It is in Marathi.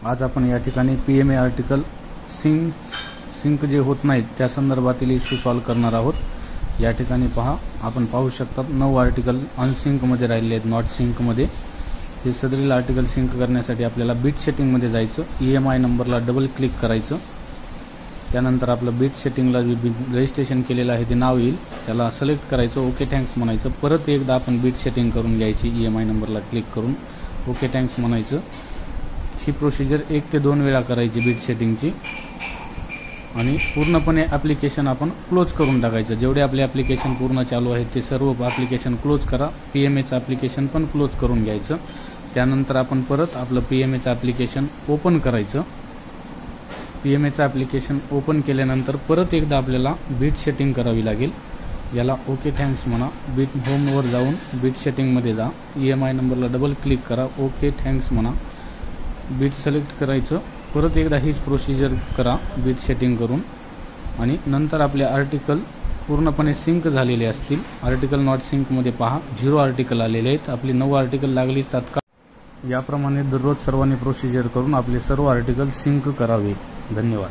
आज आपण या ठिकाणी PMA आर्टिकल सिंक जे होत नाहीत त्या संदर्भातील इश्यू सॉल्व्ह करणार आहोत। या ठिकाणी पहा, आपण पाहू शकता 9 आर्टिकल अनसिंक मध्ये राहिले आहेत, नॉट सिंक मध्ये। हे सदरील आर्टिकल सिंक करण्यासाठी आपल्याला बीट सेटिंग मध्ये जायचं, EMI नंबरला डबल क्लिक करायचं। त्यानंतर आपलं बीट सेटिंगला जे रजिस्ट्रेशन केलेलं आहे ते नाव येईल, त्याला सिलेक्ट करायचं, ओके थँक्स म्हणायचं। परत एकदा आपण बीट सेटिंग करून घ्यायची, EMI नंबरला क्लिक करून ओके थँक्स म्हणायचं। ही प्रोसिजर 1 ते 2 वेळा करायची बीट सेटिंगची आणि पूर्णपणे ॲप्लिकेशन आपण क्लोज करून टाकायचं। जेवढे आपले ॲप्लिकेशन पूर्ण चालू आहेत ते सर्व ॲप्लिकेशन क्लोज करा। PMAचं ॲप्लिकेशन पण क्लोज करून घ्यायचं। त्यानंतर आपण परत आपलं PMAचं ॲप्लिकेशन ओपन करायचं। PMAचं ॲप्लिकेशन ओपन केल्यानंतर परत एकदा आपल्याला बीट सेटिंग करावी लागेल। याला ओके थँक्स म्हणा, बीट होमवर जाऊन बीट सेटिंगमध्ये जा, EMI नंबरला डबल क्लिक करा, ओके थँक्स म्हणा, बीट सिलेक्ट करायचं। परत एकदा हीच प्रोसिजर करा बीट सेटिंग करून आणि नंतर आपले आर्टिकल पूर्णपणे सिंक झालेले असतील। आर्टिकल नॉट सिंकमध्ये पहा 0 आर्टिकल आलेले आहेत, आपली 9 आर्टिकल लागली तात्काळ। याप्रमाणे दररोज सर्वांनी प्रोसिजर करून आपले सर्व आर्टिकल सिंक करावे। धन्यवाद।